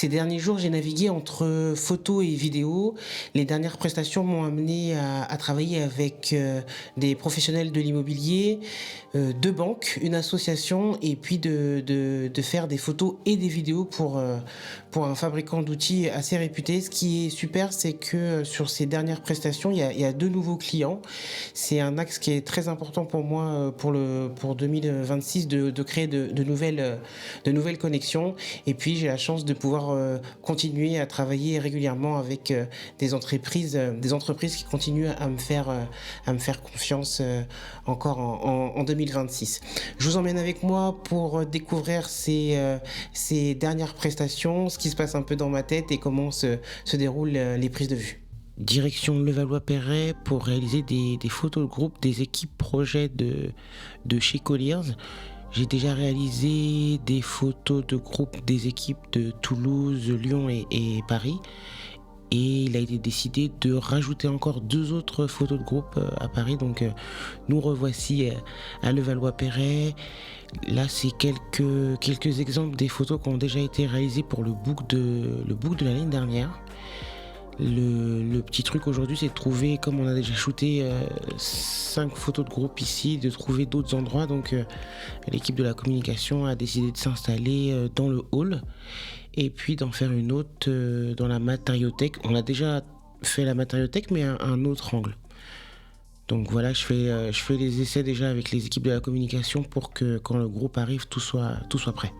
Ces derniers jours, j'ai navigué entre photos et vidéos. Les dernières prestations m'ont amené à travailler avec des professionnels de l'immobilier, deux banques, une association et puis de faire des photos et des vidéos pour un fabricant d'outils assez réputé. Ce qui est super, c'est que sur ces dernières prestations, il y a deux nouveaux clients. C'est un axe qui est très important pour moi pour 2026 de créer de nouvelles connexions. Et puis j'ai la chance de pouvoir continuer à travailler régulièrement avec des entreprises qui continuent à me faire confiance encore en 2026. Je vous emmène avec moi pour découvrir ces dernières prestations, ce qui se passe un peu dans ma tête et comment se déroulent les prises de vue. Direction Levallois-Perret pour réaliser des photos de groupe des équipes projets de chez Colliers. J'ai déjà réalisé des photos de groupe des équipes de Toulouse, Lyon et Paris. Et il a été décidé de rajouter encore deux autres photos de groupe à Paris. Donc nous revoici à Levallois-Perret. Là, c'est quelques exemples des photos qui ont déjà été réalisées pour le book de l'année dernière. Le petit truc aujourd'hui, c'est de trouver, comme on a déjà shooté 5 photos de groupe ici, de trouver d'autres endroits. Donc l'équipe de la communication a décidé de s'installer dans le hall et puis d'en faire une autre dans la matériothèque. On a déjà fait la matériothèque, mais à un autre angle. Donc voilà, je fais les essais déjà avec les équipes de la communication pour que quand le groupe arrive, tout soit prêt.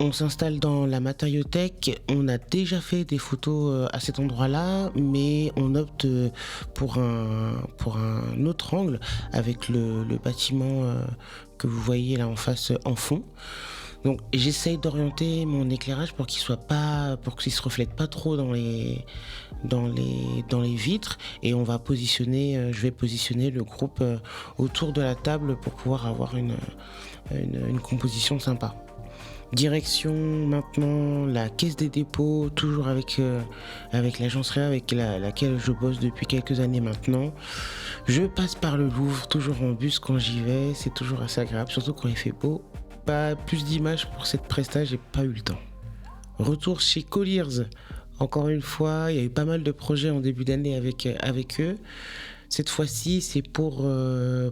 On s'installe dans la matériothèque, on a déjà fait des photos à cet endroit-là, mais on opte pour un autre angle avec le bâtiment que vous voyez là en face en fond. Donc j'essaye d'orienter mon éclairage pour qu'il se reflète pas trop dans les vitres, et je vais positionner le groupe autour de la table pour pouvoir avoir une composition sympa. Direction maintenant la Caisse des dépôts, toujours avec l'agence Réa avec laquelle je bosse depuis quelques années maintenant. Je passe par le Louvre, toujours en bus quand j'y vais, c'est toujours assez agréable, surtout quand il fait beau. Pas plus d'images pour cette presta, j'ai pas eu le temps. Retour chez Colliers, encore une fois, il y a eu pas mal de projets en début d'année avec eux. Cette fois-ci, c'est pour le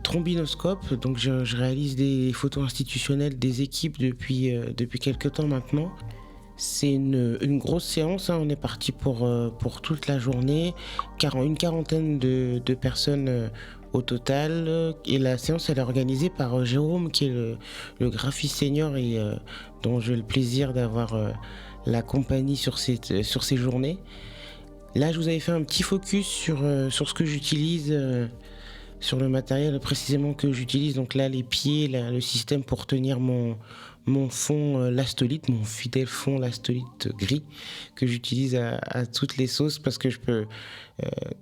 trombinoscope. Donc, je réalise des photos institutionnelles des équipes depuis quelques temps maintenant. C'est une grosse séance, hein. On est parti pour toute la journée, une quarantaine de personnes au total. Et la séance, elle est organisée par Jérôme, qui est le graphiste senior et dont j'ai le plaisir d'avoir la compagnie sur ces journées. Là, je vous avais fait un petit focus sur ce que j'utilise, sur le matériel précisément que j'utilise. Donc là, les pieds, le système pour tenir mon fond lastolite, mon fidèle fond lastolite gris que j'utilise à toutes les sauces parce que je peux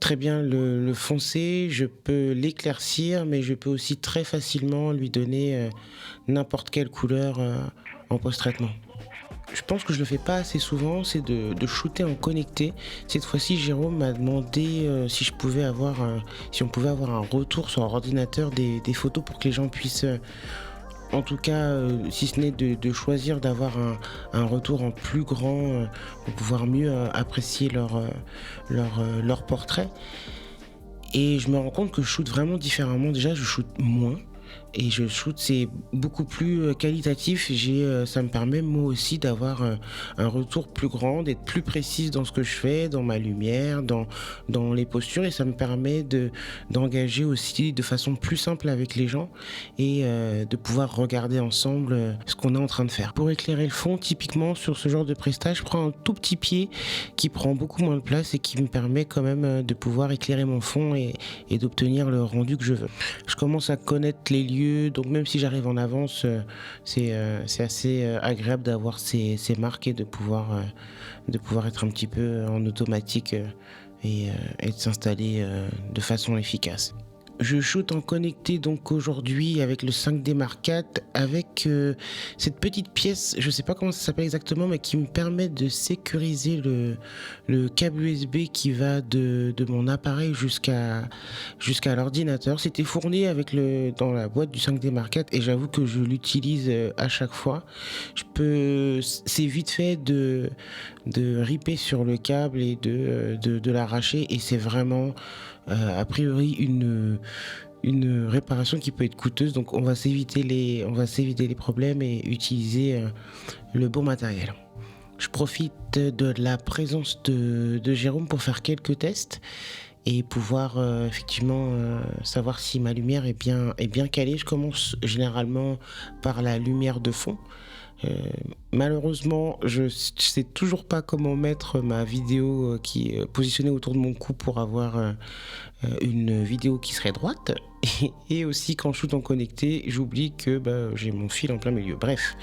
très bien le foncer, je peux l'éclaircir, mais je peux aussi très facilement lui donner n'importe quelle couleur en post-traitement. Je pense que je le fais pas assez souvent, c'est de shooter en connecté. Cette fois-ci, Jérôme m'a demandé si on pouvait avoir un retour sur leur ordinateur des photos pour que les gens puissent, en tout cas, si ce n'est de choisir d'avoir un retour en plus grand pour pouvoir mieux apprécier leur portrait. Et je me rends compte que je shoot vraiment différemment. Déjà, je shoot moins. Et je shoot, c'est beaucoup plus qualitatif. Ça me permet moi aussi d'avoir un retour plus grand, d'être plus précise dans ce que je fais, dans ma lumière, dans les postures, et ça me permet d'engager aussi de façon plus simple avec les gens et de pouvoir regarder ensemble ce qu'on est en train de faire. Pour éclairer le fond, typiquement sur ce genre de prestage, je prends un tout petit pied qui prend beaucoup moins de place et qui me permet quand même de pouvoir éclairer mon fond et d'obtenir le rendu que je veux. Je commence à connaître les lieux, donc même si j'arrive en avance, c'est assez agréable d'avoir ces marques et de pouvoir être un petit peu en automatique et de s'installer de façon efficace. Je shoot en connecté donc aujourd'hui avec le 5D Mark IV avec cette petite pièce, je sais pas comment ça s'appelle exactement, mais qui me permet de sécuriser le câble USB qui va de mon appareil jusqu'à l'ordinateur. C'était fourni dans la boîte du 5D Mark IV et j'avoue que je l'utilise à chaque fois. C'est vite fait de ripper sur le câble et de l'arracher, et c'est vraiment a priori une réparation qui peut être coûteuse, donc on va s'éviter les problèmes et utiliser le bon matériel. Je profite de la présence de Jérôme pour faire quelques tests et pouvoir effectivement savoir si ma lumière est bien calée. Je commence généralement par la lumière de fond. Malheureusement, je sais toujours pas comment mettre ma vidéo qui est positionnée autour de mon cou pour avoir une vidéo qui serait droite. Et aussi quand je shoot en connecté, j'oublie que j'ai mon fil en plein milieu. Bref,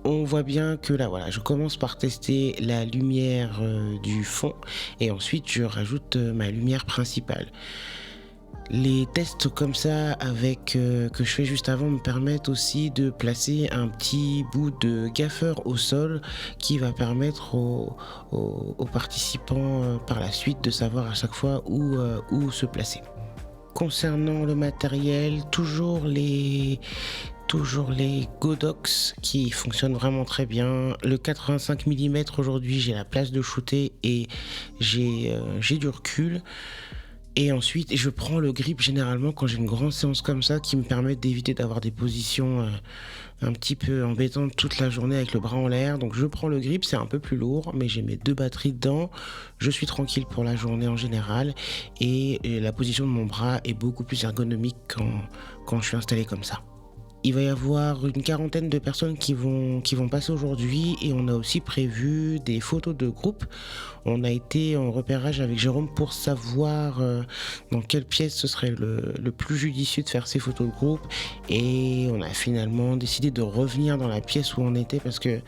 on voit bien que là voilà, je commence par tester la lumière du fond et ensuite je rajoute ma lumière principale. Les tests comme ça que je fais juste avant me permettent aussi de placer un petit bout de gaffeur au sol qui va permettre aux participants par la suite de savoir à chaque fois où se placer. Concernant le matériel, toujours les Godox qui fonctionnent vraiment très bien. Le 85 mm aujourd'hui, j'ai la place de shooter et j'ai du recul. Et ensuite, je prends le grip généralement quand j'ai une grande séance comme ça qui me permet d'éviter d'avoir des positions un petit peu embêtantes toute la journée avec le bras en l'air. Donc je prends le grip, c'est un peu plus lourd, mais j'ai mes 2 batteries dedans. Je suis tranquille pour la journée en général et la position de mon bras est beaucoup plus ergonomique quand je suis installé comme ça. Il va y avoir une quarantaine de personnes qui vont passer aujourd'hui et on a aussi prévu des photos de groupe. On a été en repérage avec Jérôme pour savoir dans quelle pièce ce serait le plus judicieux de faire ces photos de groupe, et on a finalement décidé de revenir dans la pièce où on était parce que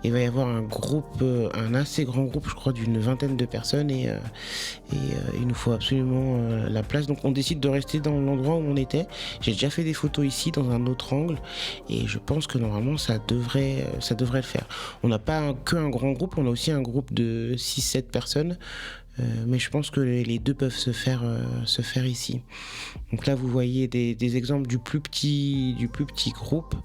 il va y avoir un assez grand groupe, je crois d'une 20aine de personnes, et il nous faut absolument la place. Donc on décide de rester dans l'endroit où on était. J'ai déjà fait des photos ici dans un autre angle et je pense que normalement ça devrait le faire. On n'a pas qu'un grand groupe, on a aussi un groupe de 6-7 personnes, mais je pense que les deux peuvent se faire ici. Donc là vous voyez des exemples du plus petit groupe,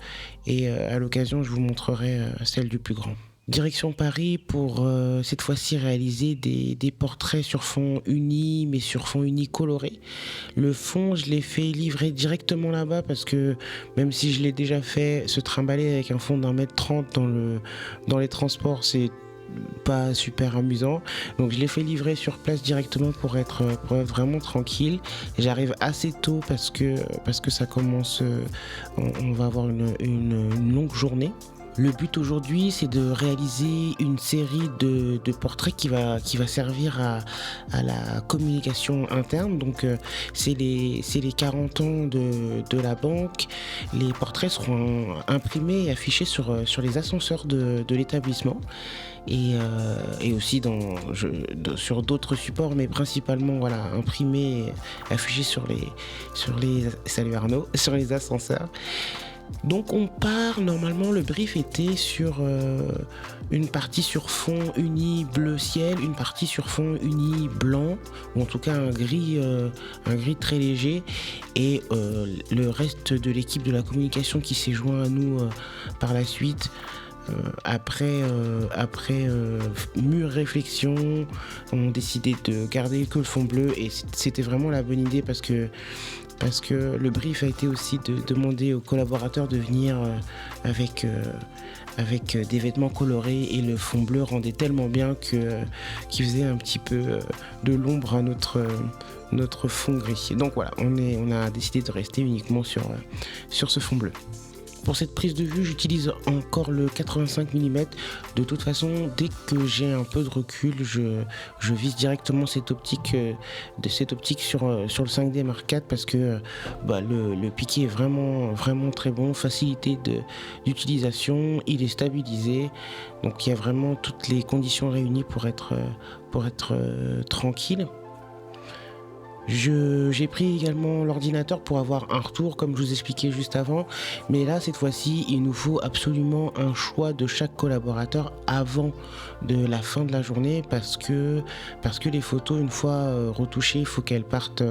et à l'occasion je vous montrerai celle du plus grand. Direction Paris pour cette fois-ci réaliser des portraits sur fond uni, mais sur fond uni coloré. Le fond, je l'ai fait livrer directement là-bas parce que même si je l'ai déjà fait, se trimballer avec un fond d'1,30 m dans les transports, c'est pas super amusant. Donc je l'ai fait livrer sur place directement pour être vraiment tranquille. J'arrive assez tôt parce que ça commence, on va avoir une longue journée. Le but aujourd'hui, c'est de réaliser une série de portraits qui va servir à la communication interne. Donc c'est les 40 ans de la banque. Les portraits seront imprimés et affichés sur les ascenseurs de l'établissement, et aussi sur d'autres supports, mais principalement voilà, imprimés et affichés sur les ascenseurs. Donc on part, normalement le brief était sur une partie sur fond uni bleu ciel, une partie sur fond uni blanc, ou en tout cas un gris très léger, et le reste de l'équipe de la communication qui s'est joint à nous par la suite. Après mûre réflexion, on a décidé de garder que le fond bleu, et c'était vraiment la bonne idée parce que le brief a été aussi de demander aux collaborateurs de venir avec des vêtements colorés, et le fond bleu rendait tellement bien qu'il faisait un petit peu de l'ombre à notre fond gris. Donc voilà, on a décidé de rester uniquement sur ce fond bleu. Pour cette prise de vue, j'utilise encore le 85 mm. De toute façon, dès que j'ai un peu de recul, je vise directement cette optique sur le 5D Mark IV parce que le piqué est vraiment, vraiment très bon. Facilité d'utilisation, il est stabilisé. Donc il y a vraiment toutes les conditions réunies pour être tranquille. J'ai pris également l'ordinateur pour avoir un retour, comme je vous expliquais juste avant. Mais là, cette fois-ci, il nous faut absolument un choix de chaque collaborateur avant de la fin de la journée parce que les photos, une fois retouchées, il faut qu'elles partent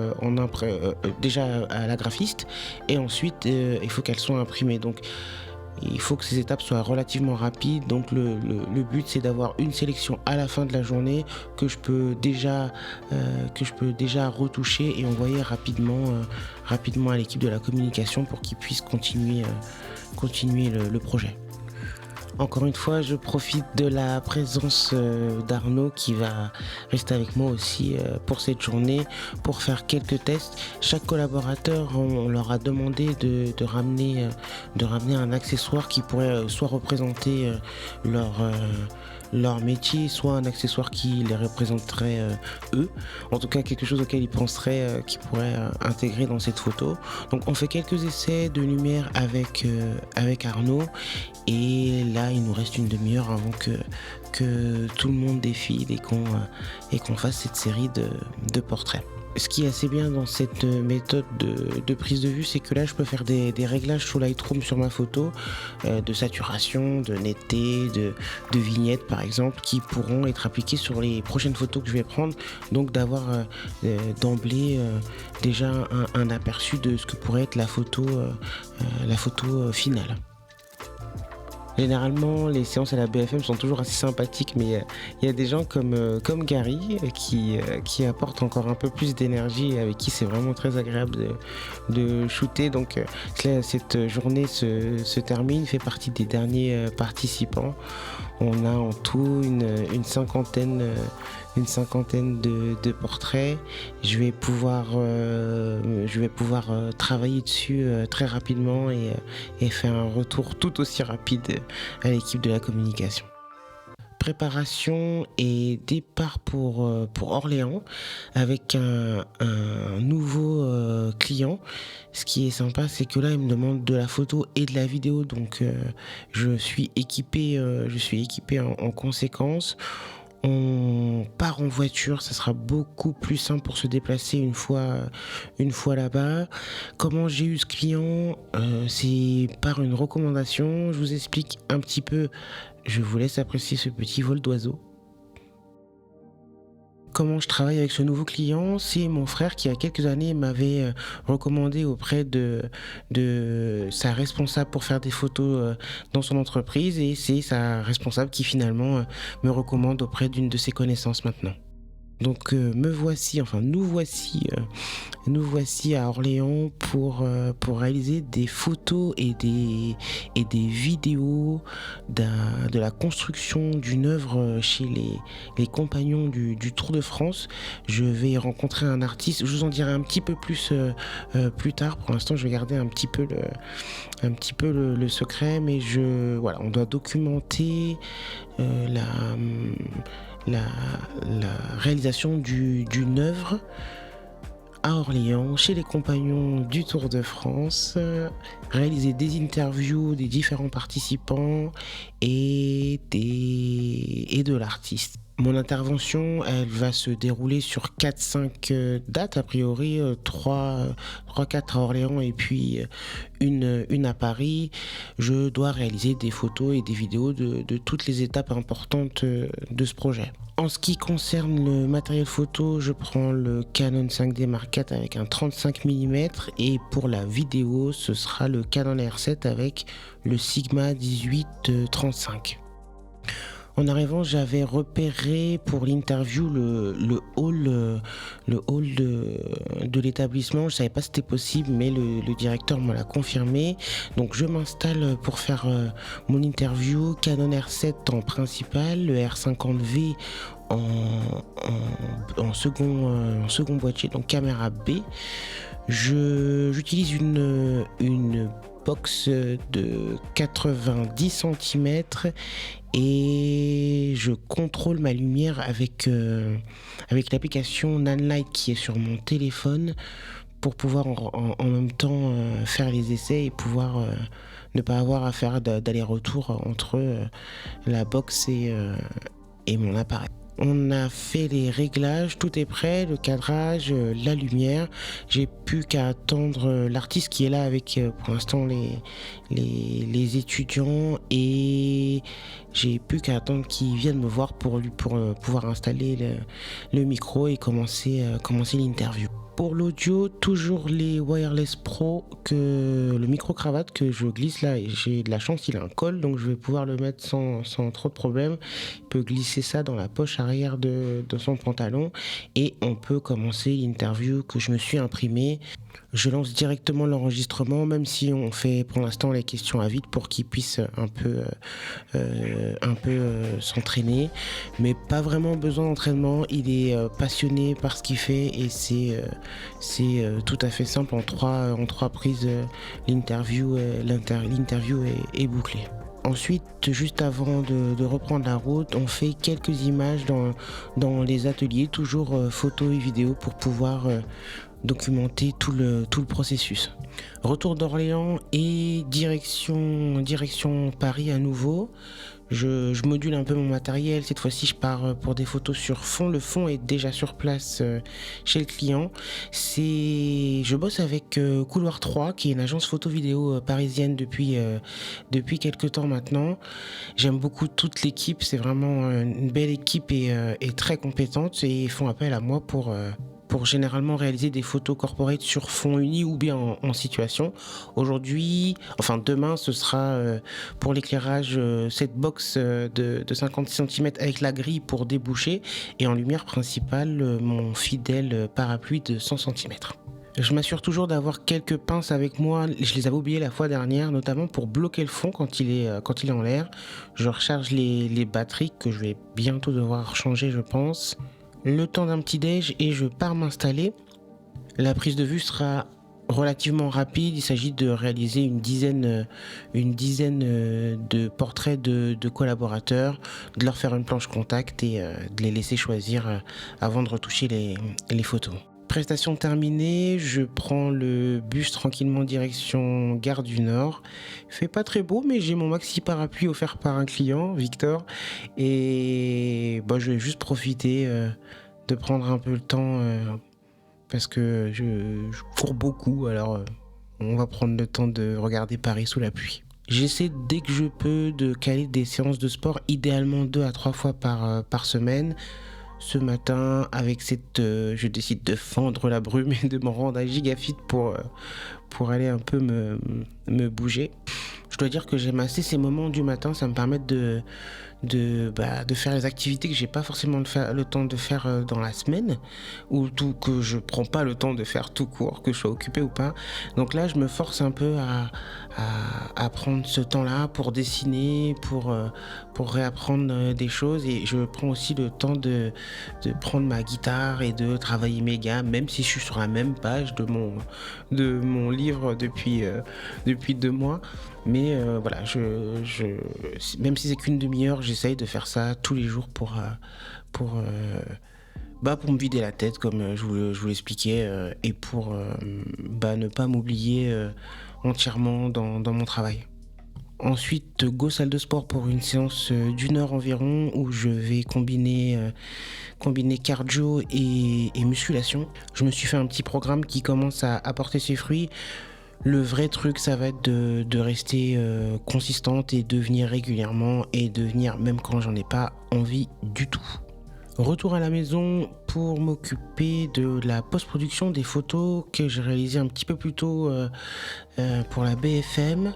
déjà à la graphiste et ensuite, il faut qu'elles soient imprimées. Donc, il faut que ces étapes soient relativement rapides, donc le but c'est d'avoir une sélection à la fin de la journée que je peux déjà retoucher et envoyer rapidement à l'équipe de la communication pour qu'ils puissent continuer le projet. Encore une fois, je profite de la présence d'Arnaud qui va rester avec moi aussi pour cette journée pour faire quelques tests. Chaque collaborateur, on leur a demandé de ramener un accessoire qui pourrait soit représenter leur métier, soit un accessoire qui les représenterait eux. En tout cas, quelque chose auquel ils penseraient qu'ils pourraient intégrer dans cette photo. Donc on fait quelques essais de lumière avec Arnaud. Et là, il nous reste une demi-heure avant que tout le monde défile et qu'on fasse cette série de portraits. Ce qui est assez bien dans cette méthode de prise de vue, c'est que là, je peux faire des réglages sous Lightroom sur ma photo, de saturation, de netteté, de vignettes par exemple, qui pourront être appliquées sur les prochaines photos que je vais prendre. Donc d'avoir d'emblée déjà un aperçu de ce que pourrait être la photo finale. Généralement, les séances à la BFM sont toujours assez sympathiques, mais il y a des gens comme Gary qui apportent encore un peu plus d'énergie et avec qui c'est vraiment très agréable de shooter. Donc cette journée se termine, fait partie des derniers participants. On a en tout une cinquantaine de portraits. Je vais pouvoir travailler dessus très rapidement et faire un retour tout aussi rapide à l'équipe de la communication. Préparation et départ pour Orléans avec un nouveau client. Ce qui est sympa, c'est que là, il me demande de la photo et de la vidéo, donc je suis équipé en conséquence. On part en voiture, ça sera beaucoup plus simple pour se déplacer une fois là-bas. Comment j'ai eu ce client, c'est par une recommandation. Je vous explique un petit peu. Je vous laisse apprécier ce petit vol d'oiseau. Comment je travaille avec ce nouveau client, c'est mon frère qui, il y a quelques années, m'avait recommandé auprès de sa responsable pour faire des photos dans son entreprise, et c'est sa responsable qui finalement me recommande auprès d'une de ses connaissances maintenant. Donc nous voici à Orléans pour réaliser des photos et des vidéos de la construction d'une œuvre chez les compagnons du Tour de France. Je vais rencontrer un artiste, je vous en dirai un petit peu plus plus tard. Pour l'instant, je vais garder un petit peu le secret, mais on doit documenter la réalisation d'une œuvre à Orléans, chez les compagnons du Tour de France, réaliser des interviews des différents participants et de l'artiste. Mon intervention, elle va se dérouler sur 4-5 dates, a priori 3-4 à Orléans et puis une à Paris. Je dois réaliser des photos et des vidéos de toutes les étapes importantes de ce projet. En ce qui concerne le matériel photo, je prends le Canon 5D Mark IV avec un 35 mm et pour la vidéo, ce sera le Canon R7 avec le Sigma 18-35. En arrivant, j'avais repéré pour l'interview le hall de l'établissement. Je savais pas si c'était possible, mais le directeur me l'a confirmé. Donc je m'installe pour faire mon interview. Canon R7 en principal, le R50V en second boîtier, donc caméra B. J'utilise une box de 90 cm et je contrôle ma lumière avec l'application Nanlite qui est sur mon téléphone pour pouvoir en même temps faire les essais et pouvoir ne pas avoir à faire d'aller-retour entre la box et mon appareil. On a fait les réglages, tout est prêt, le cadrage, la lumière. J'ai plus qu'à attendre l'artiste qui est là avec pour l'instant les étudiants et j'ai plus qu'à attendre qu'il vienne me voir pour pouvoir installer le micro et commencer l'interview. Pour l'audio, toujours les Wireless Pro, le micro-cravate que je glisse là, et j'ai de la chance, il a un col, donc je vais pouvoir le mettre sans trop de problème. Il peut glisser ça dans la poche arrière de son pantalon et on peut commencer l'interview que je me suis imprimée. Je lance directement l'enregistrement, même si on fait pour l'instant les questions à vide pour qu'il puisse s'entraîner, mais pas vraiment besoin d'entraînement. Il est passionné par ce qu'il fait et c'est tout à fait simple. En trois prises, l'interview est bouclée. Ensuite, juste avant de reprendre la route, on fait quelques images dans les ateliers, toujours photos et vidéos pour pouvoir documenter tout le processus. Retour d'Orléans et direction Paris à nouveau. Je module un peu mon matériel. Cette fois-ci, je pars pour des photos sur fond. Le fond est déjà sur place chez le client. Je bosse avec Couloir 3, qui est une agence photo-vidéo parisienne depuis quelques temps maintenant. J'aime beaucoup toute l'équipe. C'est vraiment une belle équipe et très compétente. Et ils font appel à moi pour généralement réaliser des photos corporate sur fond uni ou bien en situation. Demain, ce sera pour l'éclairage cette box de 50 cm avec la grille pour déboucher et en lumière principale mon fidèle parapluie de 100 cm. Je m'assure toujours d'avoir quelques pinces avec moi. Je les avais oubliées la fois dernière, notamment pour bloquer le fond quand il est en l'air. Je recharge les batteries que je vais bientôt devoir changer, je pense. Le temps d'un petit déj et je pars m'installer. La prise de vue sera relativement rapide. Il s'agit de réaliser une dizaine de portraits de collaborateurs, de leur faire une planche contact et de les laisser choisir avant de retoucher les photos. Prestation terminée, je prends le bus tranquillement direction Gare du Nord. Il fait pas très beau, mais j'ai mon maxi parapluie offert par un client, Victor, et je vais juste profiter de prendre un peu le temps parce que je cours beaucoup, alors on va prendre le temps de regarder Paris sous la pluie. J'essaie dès que je peux de caler des séances de sport, idéalement 2 à 3 fois par semaine. Ce matin, avec je décide de fendre la brume et de me rendre à Gigafit pour aller un peu me bouger. Je dois dire que j'aime assez ces moments du matin, ça me permet de faire les activités que j'ai pas forcément le temps de faire dans la semaine ou que je prends pas le temps de faire tout court, que je sois occupé ou pas. Donc là, je me force un peu à prendre ce temps-là pour dessiner, pour réapprendre des choses et je prends aussi le temps de prendre ma guitare et de travailler mes gammes, même si je suis sur la même page de mon livre depuis 2 mois. Mais même si c'est qu'une demi-heure, j'essaye de faire ça tous les jours pour me vider la tête, comme je vous l'expliquais, et pour ne pas m'oublier entièrement dans mon travail. Ensuite, go salle de sport pour une séance d'1 heure environ où je vais combiner cardio et musculation. Je me suis fait un petit programme qui commence à porter ses fruits. Le vrai truc, ça va être de rester consistante et de venir régulièrement et de venir même quand j'en ai pas envie du tout. Retour à la maison pour m'occuper de la post-production des photos que j'ai réalisées un petit peu plus tôt pour la BFM.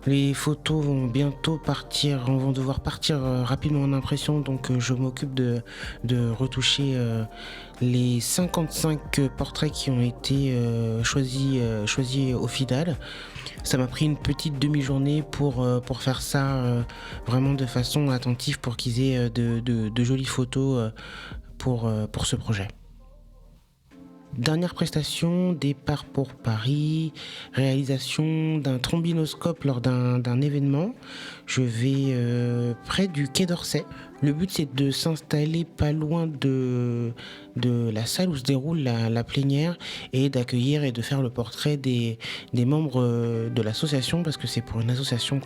Les photos vont devoir partir rapidement en impression, donc je m'occupe de retoucher les 55 portraits qui ont été choisis au final. Ça m'a pris une petite demi-journée pour faire ça vraiment de façon attentive pour qu'ils aient de jolies photos pour ce projet. Dernière prestation, départ pour Paris, réalisation d'un trombinoscope lors d'un événement. Je vais près du Quai d'Orsay. Le but, c'est de s'installer pas loin de la salle où se déroule la plénière et d'accueillir et de faire le portrait des membres de l'association, parce que c'est pour une association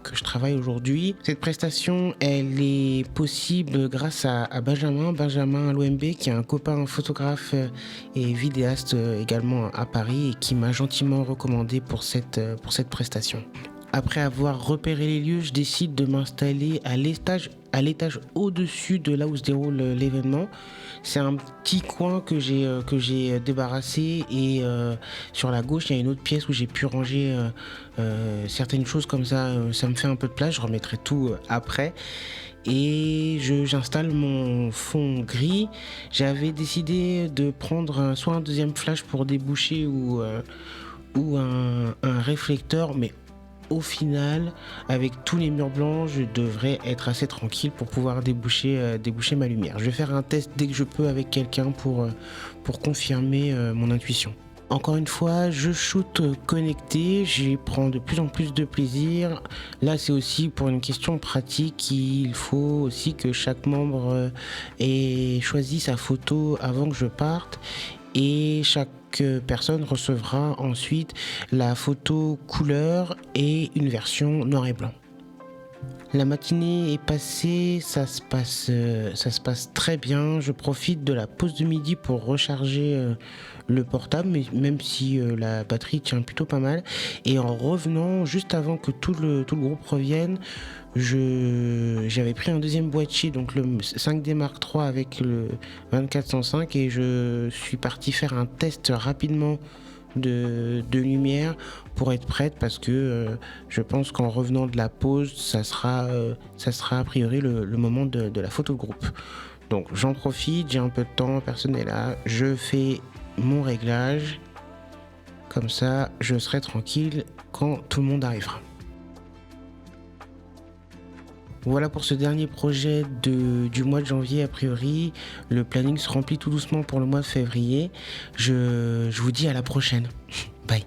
que je travaille aujourd'hui. Cette prestation, elle est possible grâce à Benjamin Loembe, qui est un copain photographe et vidéaste également à Paris et qui m'a gentiment recommandé pour cette prestation. Après avoir repéré les lieux, je décide de m'installer à l'étage au-dessus de là où se déroule l'événement. C'est un petit coin que j'ai débarrassé et sur la gauche, il y a une autre pièce où j'ai pu ranger certaines choses comme ça. Ça me fait un peu de place, je remettrai tout après. Et j'installe mon fond gris. J'avais décidé de prendre soit un deuxième flash pour déboucher ou un réflecteur, mais au final, avec tous les murs blancs, je devrais être assez tranquille pour pouvoir déboucher ma lumière. Je vais faire un test dès que je peux avec quelqu'un pour confirmer mon intuition. Encore une fois, je shoot connecté, j'y prends de plus en plus de plaisir. Là, c'est aussi pour une question pratique, il faut aussi que chaque membre ait choisi sa photo avant que je parte. Et chaque personne recevra ensuite la photo couleur et une version noir et blanc. La matinée est passée, ça se passe très bien. Je profite de la pause de midi pour recharger le portable, mais même si la batterie tient plutôt pas mal. Et en revenant, juste avant que tout le groupe revienne, j'avais pris un deuxième boîtier, donc le 5D Mark III avec le 2405, et je suis parti faire un test rapidement de lumière pour être prête, parce que je pense qu'en revenant de la pause, ça sera a priori le moment de la photo de groupe. Donc j'en profite, j'ai un peu de temps, personne n'est là, je fais mon réglage, comme ça je serai tranquille quand tout le monde arrivera. Voilà pour ce dernier projet du mois de janvier. A priori, le planning se remplit tout doucement pour le mois de février. Je vous dis à la prochaine. Bye.